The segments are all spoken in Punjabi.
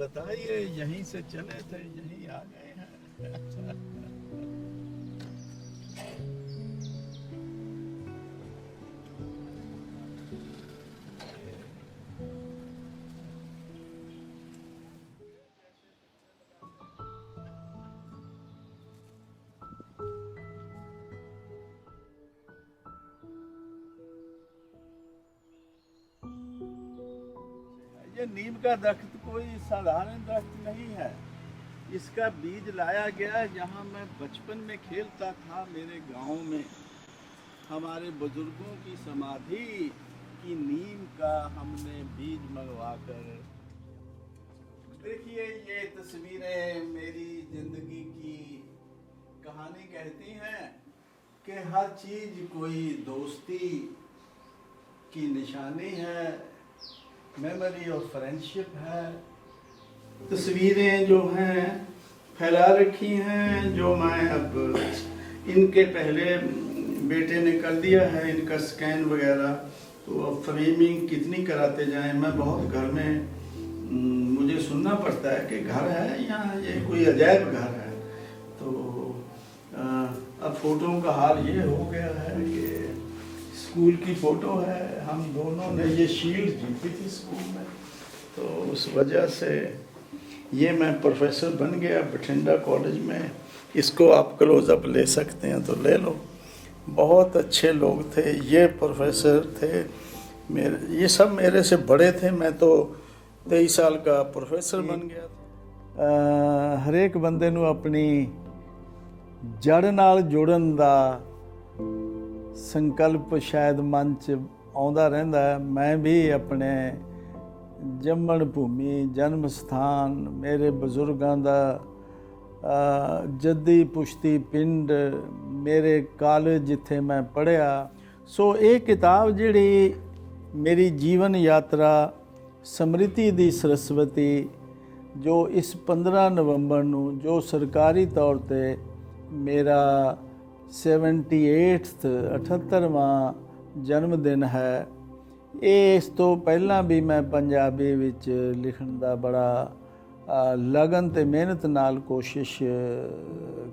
बताइए, यहीं से चले थे, यहीं आ गए हैं। ये नीम का दरख्त कोई साधारण दरख्त नहीं है। इसका बीज लाया गया जहाँ मैं बचपन में खेलता था, मेरे गांव में। हमारे बुजुर्गों की समाधि की नीम का हमने बीज मंगवा कर। देखिए, ये तस्वीरें मेरी जिंदगी की कहानी कहती हैं कि हर चीज कोई दोस्ती की निशानी है, मेमोरी ऑफ फ्रेंडशिप है। तस्वीरें जो हैं फैला रखी हैं, जो मैं अब इनके पहले बेटे ने कर दिया है, इनका स्कैन वगैरह। तो अब फ्रेमिंग कितनी कराते जाएं। मैं बहुत घर में मुझे सुनना पड़ता है कि घर है या ये कोई अजायब घर है। तो अब फ़ोटो का हाल ये हो गया है कि स्कूल की फ़ोटो है, हम दोनों ने ये शील्ड जीती थी स्कूल में, तो उस वजह से ये मैं प्रोफेसर बन गया बठिंडा कॉलेज में। इसको आप क्लोज़अप ले सकते हैं तो ले लो। बहुत अच्छे लोग थे, ये प्रोफेसर थे मेरे, ये सब मेरे से बड़े थे। मैं तो 23 साल का प्रोफेसर बन गया था। ਹਰੇਕ ਬੰਦੇ ਨੂੰ ਆਪਣੀ ਜੜ ਨਾਲ ਜੁੜਨ ਦਾ ਸੰਕਲਪ ਸ਼ਾਇਦ ਮਨ 'ਚ ਆਉਂਦਾ ਰਹਿੰਦਾ ਹੈ। ਮੈਂ ਵੀ ਆਪਣੇ ਜੰਮਣ ਭੂਮੀ, ਜਨਮ ਸਥਾਨ, ਮੇਰੇ ਬਜ਼ੁਰਗਾਂ ਦਾ ਜੱਦੀ ਪੁਸ਼ਤੀ ਪਿੰਡ, ਮੇਰੇ ਕਾਲਜ ਜਿੱਥੇ ਮੈਂ ਪੜ੍ਹਿਆ। ਸੋ ਇਹ ਕਿਤਾਬ ਜਿਹੜੀ ਮੇਰੀ ਜੀਵਨ ਯਾਤਰਾ ਸਮ੍ਰਿਤੀ ਦੀ ਸਰਸਵਤੀ, ਜੋ ਇਸ 15 ਨਵੰਬਰ ਨੂੰ, ਜੋ ਸਰਕਾਰੀ ਤੌਰ 'ਤੇ ਮੇਰਾ 78ਵਾਂ ਜਨਮ ਦਿਨ ਹੈ। ਇਹ ਇਸ ਤੋਂ ਪਹਿਲਾਂ ਵੀ ਮੈਂ ਪੰਜਾਬੀ ਵਿੱਚ ਲਿਖਣ ਦਾ ਬੜਾ ਲਗਨ ਤੇ ਮਿਹਨਤ ਨਾਲ ਕੋਸ਼ਿਸ਼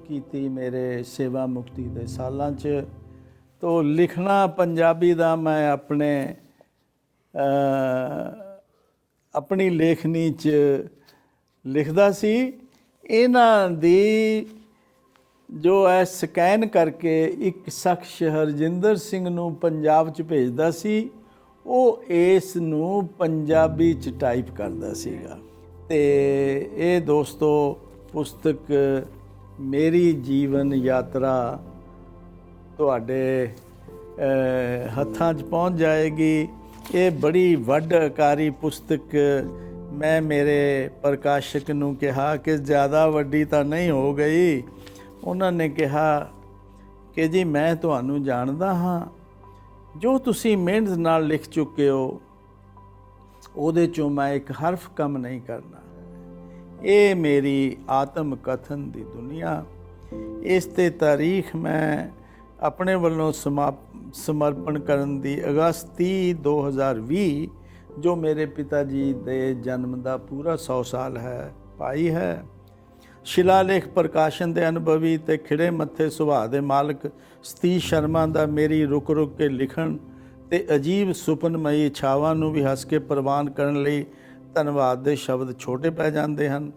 ਕੀਤੀ ਮੇਰੇ ਸੇਵਾ ਮੁਕਤੀ ਦੇ ਸਾਲਾਂ 'ਚ। ਤੋ ਲਿਖਣਾ ਪੰਜਾਬੀ ਦਾ ਮੈਂ ਆਪਣੀ ਲੇਖਣੀ 'ਚ ਲਿਖਦਾ ਸੀ। ਇਹਨਾਂ ਦੀ ਜੋ ਹੈ ਸਕੈਨ ਕਰਕੇ ਇੱਕ ਸ਼ਖਸ ਹਰਜਿੰਦਰ ਸਿੰਘ ਨੂੰ ਪੰਜਾਬ 'ਚ ਭੇਜਦਾ ਸੀ, ਉਹ ਇਸ ਨੂੰ ਪੰਜਾਬੀ 'ਚ ਟਾਈਪ ਕਰਦਾ ਸੀਗਾ। ਤੇ ਇਹ ਦੋਸਤੋ ਪੁਸਤਕ ਮੇਰੀ ਜੀਵਨ ਯਾਤਰਾ ਤੁਹਾਡੇ ਹੱਥਾਂ 'ਚ ਪਹੁੰਚ ਜਾਏਗੀ। ਇਹ ਬੜੀ ਵੱਡ ਆਕਾਰੀ ਪੁਸਤਕ। ਮੈਂ ਮੇਰੇ ਪ੍ਰਕਾਸ਼ਕ ਨੂੰ ਕਿਹਾ ਕਿ ਜ਼ਿਆਦਾ ਵੱਡੀ ਤਾਂ ਨਹੀਂ ਹੋ ਗਈ। ਉਹਨਾਂ ਨੇ ਕਿਹਾ ਕਿ ਜੀ ਮੈਂ ਤੁਹਾਨੂੰ ਜਾਣਦਾ ਹਾਂ, ਜੋ ਤੁਸੀਂ ਮਿਹਨਤ ਨਾਲ ਲਿਖ ਚੁੱਕੇ ਹੋ ਉਹਦੇ 'ਚੋਂ ਮੈਂ ਇੱਕ ਹਰਫ ਕਮ ਨਹੀਂ ਕਰਨਾ। ਇਹ ਮੇਰੀ ਆਤਮ ਕਥਨ ਦੀ ਦੁਨੀਆ। ਇਸ 'ਤੇ ਤਾਰੀਖ ਮੈਂ ਆਪਣੇ ਵੱਲੋਂ ਸਮਰਪਣ ਕਰਨ ਦੀ ਅਗਸਤ 30, 2020, ਜੋ ਮੇਰੇ ਪਿਤਾ ਜੀ ਦੇ ਜਨਮ ਦਾ ਪੂਰਾ 100 ਸਾਲ ਹੈ, ਪਾਈ ਹੈ। ਸ਼ਿਲਾਲੇਖ ਪ੍ਰਕਾਸ਼ਨ ਦੇ ਅਨੁਭਵੀ ਤੇ ਖਿੜੇ ਮੱਥੇ ਸੁਭਾਅ ਦੇ ਮਾਲਕ ਸਤੀਸ਼ ਸ਼ਰਮਾ ਦਾ ਮੇਰੀ ਰੁਕ ਰੁਕ ਕੇ ਲਿਖਣ ਤੇ ਅਜੀਬ ਸੁਪਨਮਈ ਇੱਛਾਵਾਂ ਨੂੰ ਵੀ ਹੱਸ ਕੇ ਪ੍ਰਵਾਨ ਕਰਨ ਲਈ ਧੰਨਵਾਦ ਦੇ ਸ਼ਬਦ ਛੋਟੇ ਪੈ ਜਾਂਦੇ ਹਨ।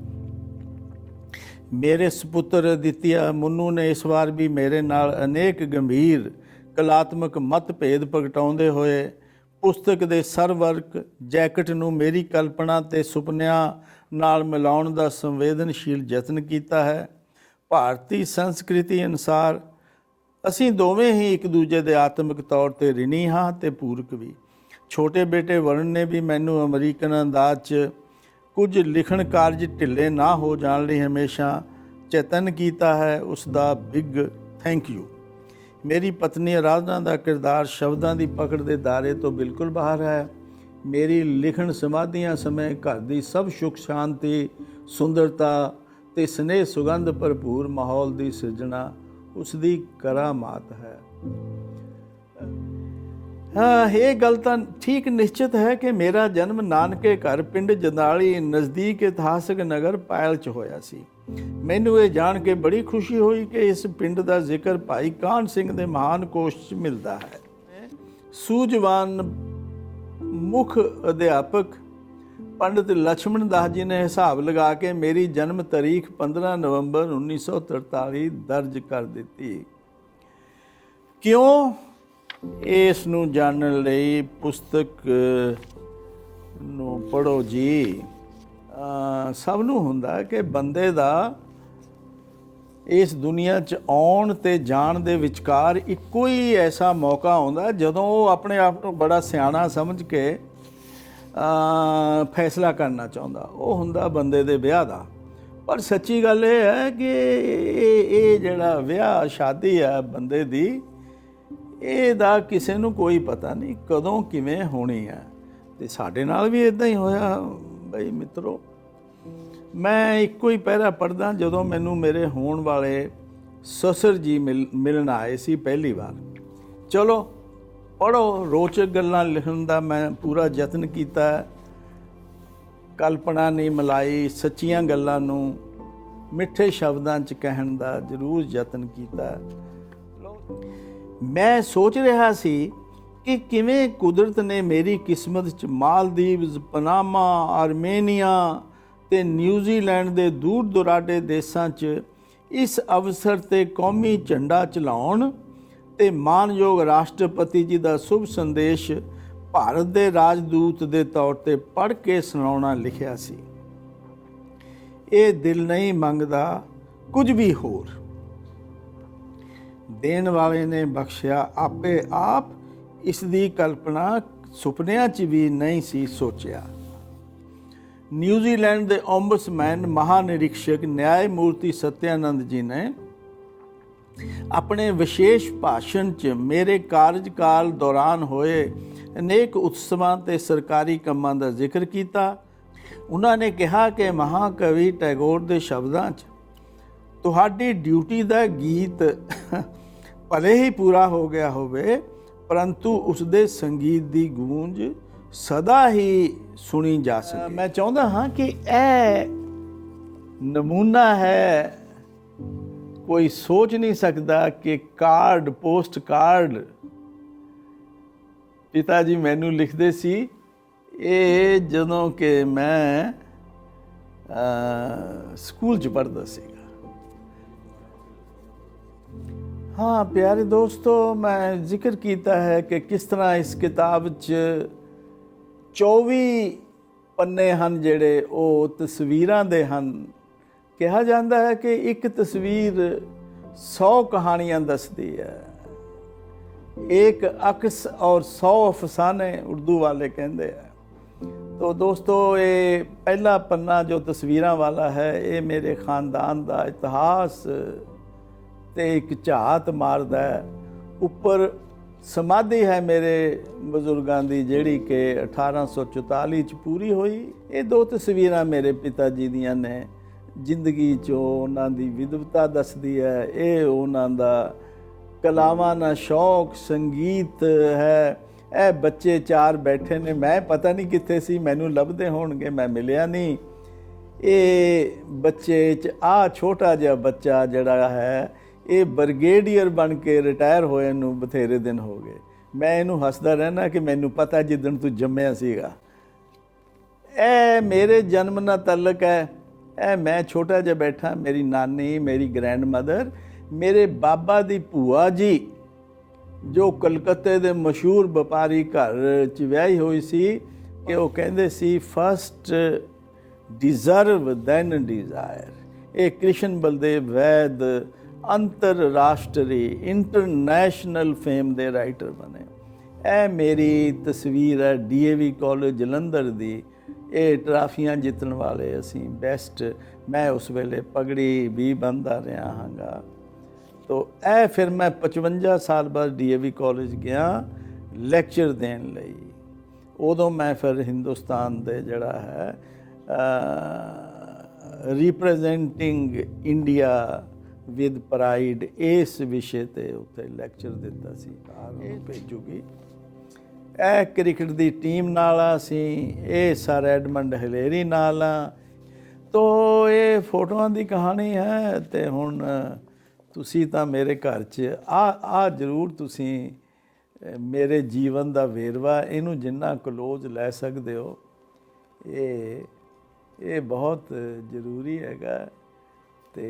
ਮੇਰੇ ਸਪੁੱਤਰ ਅਦਿੱਤਿਆ ਮੁੰਨੂ ਨੇ ਇਸ ਵਾਰ ਵੀ ਮੇਰੇ ਨਾਲ ਅਨੇਕ ਗੰਭੀਰ ਕਲਾਤਮਕ ਮਤਭੇਦ ਪ੍ਰਗਟਾਉਂਦੇ ਹੋਏ ਪੁਸਤਕ ਦੇ ਸਰਵਰਕ ਜੈਕਟ ਨੂੰ ਮੇਰੀ ਕਲਪਨਾ ਤੇ ਸੁਪਨਿਆਂ ਨਾਲ ਮਿਲਾਉਣ ਦਾ ਸੰਵੇਦਨਸ਼ੀਲ ਯਤਨ ਕੀਤਾ ਹੈ। ਭਾਰਤੀ ਸੰਸਕ੍ਰਿਤੀ ਅਨੁਸਾਰ ਅਸੀਂ ਦੋਵੇਂ ਹੀ ਇੱਕ ਦੂਜੇ ਦੇ ਆਤਮਿਕ ਤੌਰ 'ਤੇ ਰਿਣੀ ਹਾਂ ਤੇ ਪੂਰਕ ਵੀ। ਛੋਟੇ ਬੇਟੇ ਵਰੁਣ ਨੇ ਵੀ ਮੈਨੂੰ ਅਮਰੀਕਨ ਅੰਦਾਜ਼ 'ਚ ਕੁਝ ਲਿਖਣ ਕਾਰਜ ਢਿੱਲੇ ਨਾ ਹੋ ਜਾਣ ਲਈ ਹਮੇਸ਼ਾ ਚੇਤਨ ਕੀਤਾ ਹੈ। ਉਸ ਦਾ ਬਿਗ ਥੈਂਕ ਯੂ। ਮੇਰੀ ਪਤਨੀ ਆਰਾਧਨਾ ਦਾ ਕਿਰਦਾਰ ਸ਼ਬਦਾਂ ਦੀ ਪਕੜ ਦੇ ਦਾਇਰੇ ਤੋਂ ਬਿਲਕੁਲ ਬਾਹਰ ਹੈ। ਮੇਰੀ ਲਿਖਣ ਸਮਾਧੀਆਂ ਸਮੇਂ ਘਰ ਦੀ ਸਭ ਸੁੱਖ ਸ਼ਾਂਤੀ, ਸੁੰਦਰਤਾ ਤੇ ਸਨੇਹ ਸੁਗੰਧ ਭਰਪੂਰ ਮਾਹੌਲ ਦੀ ਸਿਰਜਣਾ ਉਸ ਦੀ ਕਰਾਮਾਤ ਹੈ। ਹਾਂ, ਇਹ ਗੱਲ ਤਾਂ ਠੀਕ ਨਿਸ਼ਚਿਤ ਹੈ ਕਿ ਮੇਰਾ ਜਨਮ ਨਾਨਕੇ ਘਰ ਪਿੰਡ ਜੰਦਾਲੀ ਨਜ਼ਦੀਕ ਇਤਿਹਾਸਕ ਨਗਰ ਪਾਇਲ 'ਚ ਹੋਇਆ ਸੀ। ਮੈਨੂੰ ਇਹ ਜਾਣ ਕੇ ਬੜੀ ਖੁਸ਼ੀ ਹੋਈ ਕਿ ਇਸ ਪਿੰਡ ਦਾ ਜ਼ਿਕਰ ਭਾਈ ਕਾਹਨ ਸਿੰਘ ਦੇ ਮਹਾਨ ਕੋਸ਼ 'ਚ ਮਿਲਦਾ ਹੈ। ਸੂਝਵਾਨ ਮੁੱਖ ਅਧਿਆਪਕ ਪੰਡਿਤ ਲਛਮਣ ਦਾਸ ਜੀ ਨੇ ਹਿਸਾਬ ਲਗਾ ਕੇ ਮੇਰੀ ਜਨਮ ਤਾਰੀਖ 15 ਨਵੰਬਰ 1943 ਦਰਜ ਕਰ ਦਿੱਤੀ। ਕਿਉਂ? ਇਸ ਨੂੰ ਜਾਣਨ ਲਈ ਪੁਸਤਕ ਨੂੰ ਪੜ੍ਹੋ ਜੀ। ਸਭ ਨੂੰ ਹੁੰਦਾ ਕਿ ਬੰਦੇ ਦਾ ਇਸ ਦੁਨੀਆ 'ਚ ਆਉਣ ਤੇ ਜਾਣ ਦੇ ਵਿਚਕਾਰ ਇੱਕੋ ਹੀ ਐਸਾ ਮੌਕਾ ਆਉਂਦਾ ਜਦੋਂ ਉਹ ਆਪਣੇ ਆਪ ਨੂੰ ਬੜਾ ਸਿਆਣਾ ਸਮਝ ਕੇ ਫੈਸਲਾ ਕਰਨਾ ਚਾਹੁੰਦਾ। ਉਹ ਹੁੰਦਾ ਬੰਦੇ ਦੇ ਵਿਆਹ ਦਾ। ਪਰ ਸੱਚੀ ਗੱਲ ਇਹ ਹੈ ਕਿ ਇਹ ਜਿਹੜਾ ਵਿਆਹ ਸ਼ਾਦੀ ਹੈ ਬੰਦੇ ਦੀ, ਇਹਦਾ ਕਿਸੇ ਨੂੰ ਕੋਈ ਪਤਾ ਨਹੀਂ ਕਦੋਂ ਕਿਵੇਂ ਹੋਣੀ ਹੈ। ਤੇ ਸਾਡੇ ਨਾਲ ਵੀ ਇਦਾਂ ਹੀ ਹੋਇਆ ਬਈ ਮਿੱਤਰੋ। ਮੈਂ ਇੱਕੋ ਹੀ ਪਹਿਰਾ ਪੜ੍ਹਦਾ ਜਦੋਂ ਮੈਨੂੰ ਮੇਰੇ ਹੋਣ ਵਾਲੇ ਸਸੁਰ ਜੀ ਮਿਲਣ ਆਏ ਸੀ ਪਹਿਲੀ ਵਾਰ। ਚਲੋ ਪੜ੍ਹੋ, ਰੋਚਕ ਗੱਲਾਂ ਲਿਖਣ ਦਾ ਮੈਂ ਪੂਰਾ ਯਤਨ ਕੀਤਾ। ਕਲਪਨਾ ਨਹੀਂ ਮਿਲਾਈ, ਸੱਚੀਆਂ ਗੱਲਾਂ ਨੂੰ ਮਿੱਠੇ ਸ਼ਬਦਾਂ 'ਚ ਕਹਿਣ ਦਾ ਜ਼ਰੂਰ ਯਤਨ ਕੀਤਾ। ਮੈਂ ਸੋਚ ਰਿਹਾ ਸੀ ਕਿ ਕਿਵੇਂ ਕੁਦਰਤ ਨੇ ਮੇਰੀ ਕਿਸਮਤ 'ਚ ਮਾਲਦੀਵਜ਼, ਪਨਾਮਾ, ਆਰਮੇਨੀਆ ਤੇ ਨਿਊਜ਼ੀਲੈਂਡ ਦੇ ਦੂਰ ਦੁਰਾਡੇ ਦੇਸ਼ਾਂ 'ਚ ਇਸ ਅਵਸਰ 'ਤੇ ਕੌਮੀ ਝੰਡਾ ਚਲਾਉਣ ਤੇ ਮਾਨਯੋਗ ਰਾਸ਼ਟਰਪਤੀ ਜੀ ਦਾ ਸ਼ੁਭ ਸੰਦੇਸ਼ ਭਾਰਤ ਦੇ ਰਾਜਦੂਤ ਦੇ ਤੌਰ 'ਤੇ ਪੜ੍ਹ ਕੇ ਸੁਣਾਉਣਾ ਲਿਖਿਆ ਸੀ। ਇਹ ਦਿਲ ਨਹੀਂ ਮੰਗਦਾ ਕੁਝ ਵੀ ਹੋਰ। ਦੇਣ ਵਾਲੇ ਨੇ ਬਖਸ਼ਿਆ ਆਪੇ ਆਪ, ਇਸ ਦੀ ਕਲਪਨਾ ਸੁਪਨਿਆਂ 'ਚ ਵੀ ਨਹੀਂ ਸੀ ਸੋਚਿਆ। ਨਿਊਜ਼ੀਲੈਂਡ ਦੇ ਓਮਬਸਮੈਨ ਮਹਾਨਿਰੀਖਸ਼ਕ ਨਿਆਇਮੂਰਤੀ ਸਤਿਆਨੰਦ ਜੀ ਨੇ ਆਪਣੇ ਵਿਸ਼ੇਸ਼ ਭਾਸ਼ਣ 'ਚ ਮੇਰੇ ਕਾਰਜਕਾਲ ਦੌਰਾਨ ਹੋਏ ਅਨੇਕ ਉਤਸਵਾਂ ਤੇ ਸਰਕਾਰੀ ਕੰਮਾਂ ਦਾ ਜ਼ਿਕਰ ਕੀਤਾ। ਉਹਨਾਂ ਨੇ ਕਿਹਾ ਕਿ ਮਹਾਕਵੀ ਟੈਗੋਰ ਦੇ ਸ਼ਬਦਾਂ 'ਚ ਤੁਹਾਡੀ ਡਿਊਟੀ ਦਾ ਗੀਤ ਭਲੇ ਹੀ ਪੂਰਾ ਹੋ ਗਿਆ ਹੋਵੇ, ਪਰੰਤੂ ਉਸਦੇ ਸੰਗੀਤ ਦੀ ਗੂੰਜ ਸਦਾ ਹੀ ਸੁਣੀ ਜਾ ਸਕੇ। ਮੈਂ ਚਾਹੁੰਦਾ ਹਾਂ ਕਿ ਇਹ ਨਮੂਨਾ ਹੈ। ਕੋਈ ਸੋਚ ਨਹੀਂ ਸਕਦਾ ਕਿ ਕਾਰਡ, ਪੋਸਟ ਕਾਰਡ ਪਿਤਾ ਜੀ ਮੈਨੂੰ ਲਿਖਦੇ ਸੀ। ਇਹ ਜਦੋਂ ਕਿ ਮੈਂ ਸਕੂਲ 'ਚ ਪੜ੍ਹਦਾ ਸੀਗਾ। ਹਾਂ ਪਿਆਰੇ ਦੋਸਤੋ, ਮੈਂ ਜ਼ਿਕਰ ਕੀਤਾ ਹੈ ਕਿ ਕਿਸ ਤਰ੍ਹਾਂ ਇਸ ਕਿਤਾਬ 'ਚ 24 ਪੰਨੇ ਹਨ ਜਿਹੜੇ ਉਹ ਤਸਵੀਰਾਂ ਦੇ ਹਨ। ਕਿਹਾ ਜਾਂਦਾ ਹੈ ਕਿ ਇੱਕ ਤਸਵੀਰ 100 ਕਹਾਣੀਆਂ ਦੱਸਦੀ ਹੈ। ਇੱਕ ਅਕਸ ਔਰ 100 ਅਫਸਾਨੇ ਉਰਦੂ ਵਾਲੇ ਕਹਿੰਦੇ ਆ। ਤੋ ਦੋਸਤੋ, ਇਹ ਪਹਿਲਾ ਪੰਨਾ ਜੋ ਤਸਵੀਰਾਂ ਵਾਲਾ ਹੈ, ਇਹ ਮੇਰੇ ਖਾਨਦਾਨ ਦਾ ਇਤਿਹਾਸ ਤੇ ਇੱਕ ਝਾਤ ਮਾਰਦਾ ਹੈ। ਉੱਪਰ ਸਮਾਧੀ ਹੈ ਮੇਰੇ ਬਜ਼ੁਰਗਾਂ ਦੀ, ਜਿਹੜੀ ਕਿ 1844 'ਚ ਪੂਰੀ ਹੋਈ। ਇਹ ਦੋ ਤਸਵੀਰਾਂ ਮੇਰੇ ਪਿਤਾ ਜੀ ਦੀਆਂ ਨੇ। ਜ਼ਿੰਦਗੀ 'ਚੋਂ ਉਹਨਾਂ ਦੀ ਵਿਦਵਤਾ ਦੱਸਦੀ ਹੈ। ਇਹ ਉਹਨਾਂ ਦਾ ਕਲਾਵਾਂ ਦਾ ਸ਼ੌਕ, ਸੰਗੀਤ ਹੈ। ਇਹ ਬੱਚੇ 4 ਬੈਠੇ ਨੇ। ਮੈਂ ਪਤਾ ਨਹੀਂ ਕਿੱਥੇ ਸੀ, ਮੈਨੂੰ ਲੱਭਦੇ ਹੋਣਗੇ, ਮੈਂ ਮਿਲਿਆ ਨਹੀਂ। ਇਹ ਬੱਚੇ 'ਚ ਛੋਟਾ ਜਿਹਾ ਬੱਚਾ ਜਿਹੜਾ ਹੈ, ਇਹ ਬ੍ਰਿਗੇਡੀਅਰ ਬਣ ਕੇ ਰਿਟਾਇਰ ਹੋਏ ਨੂੰ ਬਥੇਰੇ ਦਿਨ ਹੋ ਗਏ। ਮੈਂ ਇਹਨੂੰ ਹੱਸਦਾ ਰਹਿਣਾ ਕਿ ਮੈਨੂੰ ਪਤਾ ਜਿੱਦਣ ਤੂੰ ਜੰਮਿਆ ਸੀਗਾ। ਇਹ ਮੇਰੇ ਜਨਮ ਨਾਲ ਤਾਲੁਕ ਹੈ। ਇਹ ਮੈਂ ਛੋਟਾ ਜਿਹਾ ਬੈਠਾ, ਮੇਰੀ ਨਾਨੀ, ਮੇਰੀ ਗ੍ਰੈਂਡ ਮਦਰ, ਮੇਰੇ ਬਾਬਾ ਦੀ ਭੂਆ ਜੀ ਜੋ ਕਲਕੱਤੇ ਦੇ ਮਸ਼ਹੂਰ ਵਪਾਰੀ ਘਰ 'ਚ ਵਿਆਹੀ ਹੋਈ ਸੀ, ਕਿ ਉਹ ਕਹਿੰਦੇ ਸੀ ਫਸਟ ਡਿਜ਼ਰਵ ਦੈਨ ਡਿਜ਼ਾਇਰ। ਇਹ ਕ੍ਰਿਸ਼ਨ ਬਲਦੇਵ ਵੈਦ ਅੰਤਰਰਾਸ਼ਟਰੀ ਇੰਟਰਨੈਸ਼ਨਲ ਫੇਮ ਦੇ ਰਾਈਟਰ ਬਣੇ। ਇਹ ਮੇਰੀ ਤਸਵੀਰ ਹੈ DAV ਕਾਲਜ ਜਲੰਧਰ ਦੀ। ਇਹ ਟਰਾਫੀਆਂ ਜਿੱਤਣ ਵਾਲੇ ਅਸੀਂ ਬੈਸਟ। ਮੈਂ ਉਸ ਵੇਲੇ ਪਗੜੀ ਵੀ ਬੰਨ੍ਹਦਾ ਰਿਹਾ ਹਾਂਗਾ। ਤੋ ਇਹ ਫਿਰ ਮੈਂ 55 ਸਾਲ ਬਾਅਦ DAV ਕਾਲਜ ਗਿਆ ਲੈਕਚਰ ਦੇਣ ਲਈ। ਉਦੋਂ ਮੈਂ ਫਿਰ ਹਿੰਦੁਸਤਾਨ ਦੇ ਜਿਹੜਾ ਹੈ ਰਿਪਰੈਜ਼ੈਂਟਿੰਗ ਇੰਡੀਆ ਵਿਦ ਪ੍ਰਾਈਡ, ਇਸ ਵਿਸ਼ੇ 'ਤੇ ਉੱਥੇ ਲੈਕਚਰ ਦਿੱਤਾ ਸੀ। ਇਹ ਭੇਜੂਗੀ। ਇਹ ਕ੍ਰਿਕਟ ਦੀ ਟੀਮ ਨਾਲ ਆ ਅਸੀਂ, ਇਹ ਸਰ ਐਡਮੰਡ ਹਿਲੇਰੀ ਨਾਲ ਆ। ਤੋ ਇਹ ਫੋਟੋਆਂ ਦੀ ਕਹਾਣੀ ਹੈ। ਤੇ ਹੁਣ ਤੁਸੀਂ ਤਾਂ ਮੇਰੇ ਘਰ 'ਚ ਆ ਜ਼ਰੂਰ ਤੁਸੀਂ ਮੇਰੇ ਜੀਵਨ ਦਾ ਵੇਰਵਾ ਇਹਨੂੰ ਜਿੰਨਾ ਕਲੋਜ਼ ਲੈ ਸਕਦੇ ਹੋ, ਇਹ ਬਹੁਤ ਜ਼ਰੂਰੀ ਹੈਗਾ। ਤੇ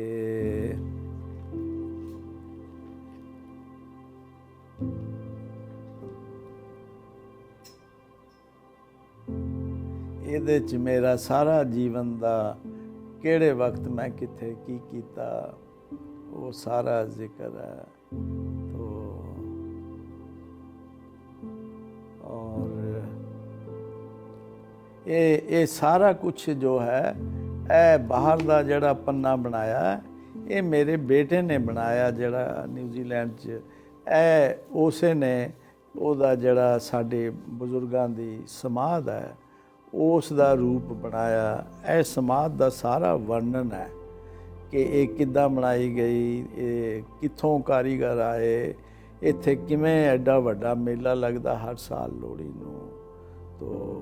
ਇਹਦੇ 'ਚ ਮੇਰਾ ਸਾਰਾ ਜੀਵਨ ਦਾ ਕਿਹੜੇ ਵਕਤ ਮੈਂ ਕਿੱਥੇ ਕੀ ਕੀਤਾ ਉਹ ਸਾਰਾ ਜ਼ਿਕਰ ਹੈ। ਤੋ ਔਰ ਇਹ ਸਾਰਾ ਕੁਛ ਜੋ ਹੈ, ਇਹ ਬਾਹਰ ਦਾ ਜਿਹੜਾ ਪੰਨਾ ਬਣਾਇਆ ਇਹ ਮੇਰੇ ਬੇਟੇ ਨੇ ਬਣਾਇਆ, ਜਿਹੜਾ ਨਿਊਜ਼ੀਲੈਂਡ 'ਚ। ਇਹ ਉਸੇ ਨੇ ਉਹਦਾ ਜਿਹੜਾ ਸਾਡੇ ਬਜ਼ੁਰਗਾਂ ਦੀ ਸਮਾਧ ਹੈ ਉਸ ਦਾ ਰੂਪ ਬਣਾਇਆ। ਇਹ ਸਮਾਧ ਦਾ ਸਾਰਾ ਵਰਣਨ ਹੈ ਕਿ ਇਹ ਕਿੱਦਾਂ ਬਣਾਈ ਗਈ, ਇਹ ਕਿੱਥੋਂ ਕਾਰੀਗਰ ਆਏ, ਇੱਥੇ ਕਿਵੇਂ ਐਡਾ ਵੱਡਾ ਮੇਲਾ ਲੱਗਦਾ ਹਰ ਸਾਲ ਲੋਹੜੀ ਨੂੰ। ਤੋ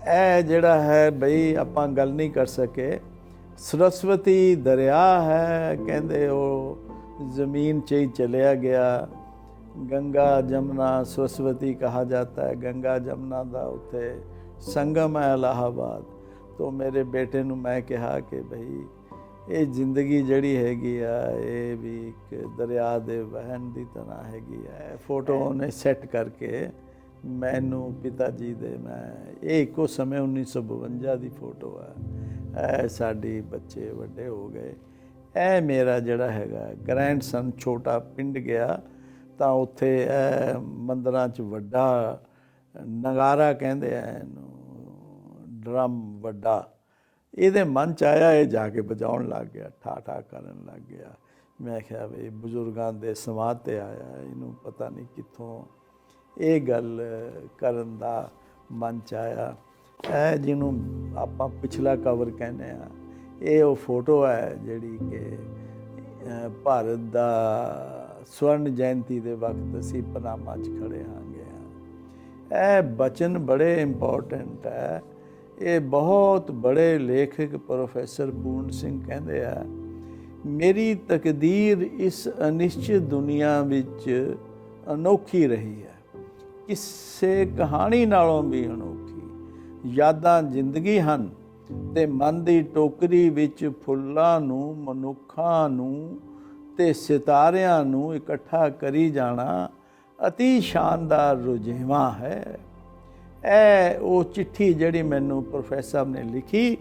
ਇਹ ਜਿਹੜਾ ਹੈ ਬਈ ਆਪਾਂ ਗੱਲ ਨਹੀਂ ਕਰ ਸਕੇ। ਸਰਸਵਤੀ ਦਰਿਆ ਹੈ, ਕਹਿੰਦੇ ਉਹ ਜ਼ਮੀਨ 'ਚ ਹੀ ਚਲਿਆ ਗਿਆ। ਗੰਗਾ ਜਮਨਾ सरस्वती कहा जाता है। गंगा जमना ਦਾ ਉੱਥੇ ਸੰਗਮ ਹੈ ਇਲਾਹਾਬਾਦ। तो मेरे बेटे ਨੂੰ ਮੈਂ ਕਿਹਾ ਕਿ ਭਈ ਇਹ ਜ਼ਿੰਦਗੀ ਜਿਹੜੀ ਹੈਗੀ ਆ ਇਹ ਵੀ ਇੱਕ ਦਰਿਆ ਦੇ ਵਹਿਣ ਦੀ ਤਰ੍ਹਾਂ ਹੈਗੀ ਹੈ। ਫੋਟੋ ਉਹਨੇ ਸੈੱਟ ਕਰਕੇ ਮੈਨੂੰ ਪਿਤਾ ਜੀ ਦੇ, ਮੈਂ ਇਹ ਇੱਕੋ ਸਮੇਂ 1952 ਦੀ ਫੋਟੋ ਹੈ। ਇਹ ਸਾਡੀ ਬੱਚੇ ਵੱਡੇ ਹੋ ਗਏ। ਇਹ ਮੇਰਾ ਜਿਹੜਾ ਹੈਗਾ ਗ੍ਰੈਂਡਸਨ ਛੋਟਾ ਪਿੰਡ ਗਿਆ ਤਾਂ ਉੱਥੇ ਇਹ ਮੰਦਰਾਂ 'ਚ ਵੱਡਾ ਨਗਾਰਾ ਕਹਿੰਦੇ ਆ ਇਹਨੂੰ, ਡਰਮ ਵੱਡਾ, ਇਹਦੇ ਮਨ 'ਚ ਆਇਆ, ਇਹ ਜਾ ਕੇ ਵਜਾਉਣ ਲੱਗ ਗਿਆ, ਠਾ ਠਾ ਕਰਨ ਲੱਗ ਗਿਆ। ਮੈਂ ਕਿਹਾ ਵੀ ਬਜ਼ੁਰਗਾਂ ਦੇ ਸਮਾਧ 'ਤੇ ਆਇਆ, ਇਹਨੂੰ ਪਤਾ ਨਹੀਂ ਕਿੱਥੋਂ ਇਹ ਗੱਲ ਕਰਨ ਦਾ ਮਨ 'ਚ ਆਇਆ। ਇਹ ਜਿਹਨੂੰ ਆਪਾਂ ਪਿਛਲਾ ਕਵਰ ਕਹਿੰਦੇ ਆ, ਇਹ ਉਹ ਫੋਟੋ ਹੈ ਜਿਹੜੀ ਕਿ ਭਾਰਤ ਦਾ ਸਵਰਨ ਜਯੰਤੀ ਦੇ ਵਕਤ ਅਸੀਂ ਪਨਾਮਾ 'ਚ ਖੜੇ ਹਾਂਗੇ। ਇਹ ਬਚਨ ਬੜੇ ਇੰਪੋਰਟੈਂਟ ਹੈ। ਇਹ ਬਹੁਤ ਬੜੇ ਲੇਖਕ ਪ੍ਰੋਫੈਸਰ ਪੂਰਨ ਸਿੰਘ ਕਹਿੰਦੇ ਆ, ਮੇਰੀ ਤਕਦੀਰ ਇਸ ਅਨਿਸ਼ਚਿਤ ਦੁਨੀਆ ਵਿੱਚ ਅਨੋਖੀ ਰਹੀ ਹੈ, ਕਿਸੇ ਕਹਾਣੀ ਨਾਲੋਂ ਵੀ ਅਨੋਖੀ। ਯਾਦਾਂ ਜ਼ਿੰਦਗੀ ਹਨ ਤੇ ਮਨ ਦੀ ਟੋਕਰੀ ਵਿੱਚ ਫੁੱਲਾਂ ਨੂੰ, ਮਨੁੱਖਾਂ ਨੂੰ ਤੇ ਸਿਤਾਰਿਆਂ ਨੂੰ ਇਕੱਠਾ ਕਰੀ ਜਾਣਾ ਅਤੀ ਸ਼ਾਨਦਾਰ ਰੁਝੇਵਾਂ ਹੈ। ਇਹ ਉਹ ਚਿੱਠੀ ਜਿਹੜੀ ਮੈਨੂੰ ਪ੍ਰੋਫੈਸਰ ਸਾਹਿਬ ਨੇ ਲਿਖੀ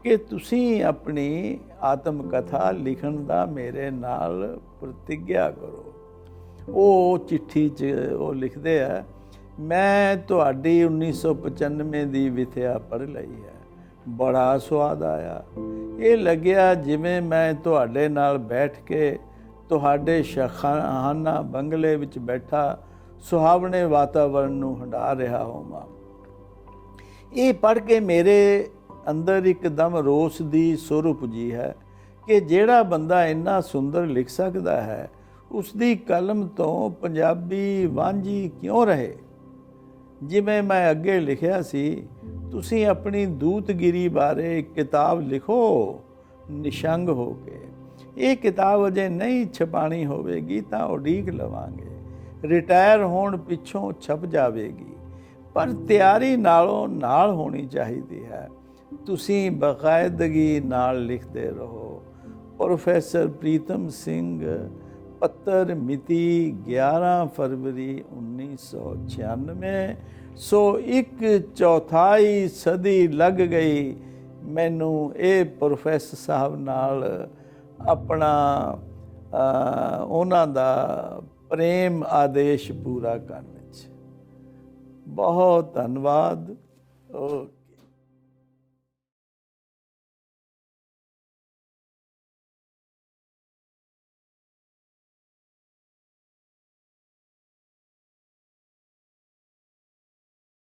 ਕਿ ਤੁਸੀਂ ਆਪਣੀ ਆਤਮ ਕਥਾ ਲਿਖਣ ਦਾ ਮੇਰੇ ਨਾਲ ਪ੍ਰਤਿਗਿਆ ਕਰੋ। ਉਹ ਚਿੱਠੀ 'ਚ ਉਹ ਲਿਖਦੇ ਆ, ਮੈਂ ਤੁਹਾਡੀ 1995 ਦੀ ਵਿਥਿਆ ਪੜ੍ਹ ਲਈ ਹੈ, ਬੜਾ ਸਵਾਦ ਆਇਆ। ਇਹ ਲੱਗਿਆ ਜਿਵੇਂ ਮੈਂ ਤੁਹਾਡੇ ਨਾਲ ਬੈਠ ਕੇ ਤੁਹਾਡੇ ਸ਼ਾਖਾਨਾ ਬੰਗਲੇ ਵਿੱਚ ਬੈਠਾ ਸੁਹਾਵਣੇ ਵਾਤਾਵਰਣ ਨੂੰ ਹੰਢਾ ਰਿਹਾ ਹੋਵਾਂ। ਇਹ ਪੜ੍ਹ ਕੇ ਮੇਰੇ ਅੰਦਰ ਇੱਕਦਮ ਰੋਸ ਦੀ ਸੁਰ ਉਪਜੀ ਹੈ ਕਿ ਜਿਹੜਾ ਬੰਦਾ ਇੰਨਾ ਸੁੰਦਰ ਲਿਖ ਸਕਦਾ ਹੈ, ਉਸ ਦੀ ਕਲਮ ਤੋਂ ਪੰਜਾਬੀ ਵਾਂਝੀ ਕਿਉਂ ਰਹੇ। ਜਿਵੇਂ ਮੈਂ ਅੱਗੇ ਲਿਖਿਆ ਸੀ, ਤੁਸੀਂ ਆਪਣੀ ਦੂਤਗਿਰੀ ਬਾਰੇ ਇੱਕ ਕਿਤਾਬ ਲਿਖੋ ਨਿਸ਼ੰਗ ਹੋ ਕੇ। ਇਹ ਕਿਤਾਬ ਅਜੇ ਨਹੀਂ ਛਪਾਣੀ ਹੋਵੇਗੀ ਤਾਂ ਉਡੀਕ ਲਵਾਂਗੇ, ਰਿਟਾਇਰ ਹੋਣ ਪਿੱਛੋਂ ਛਪ ਜਾਵੇਗੀ, ਪਰ ਤਿਆਰੀ ਨਾਲੋਂ ਨਾਲ ਹੋਣੀ ਚਾਹੀਦੀ ਹੈ। ਤੁਸੀਂ ਬਾਕਾਇਦਗੀ ਨਾਲ ਲਿਖਦੇ ਰਹੋ। ਪ੍ਰੋਫੈਸਰ ਪ੍ਰੀਤਮ ਸਿੰਘ, ਪੱਤਰ ਮਿਤੀ 11 ਫਰਵਰੀ 1996। ਸੋ 1/4 ਸਦੀ ਲੱਗ ਗਈ ਮੈਨੂੰ ਇਹ ਪ੍ਰੋਫੈਸਰ ਸਾਹਿਬ ਨਾਲ ਆਪਣਾ ਉਹਨਾਂ ਦਾ ਪ੍ਰੇਮ ਆਦੇਸ਼ ਪੂਰਾ ਕਰਨ 'ਚ। ਬਹੁਤ ਧੰਨਵਾਦ।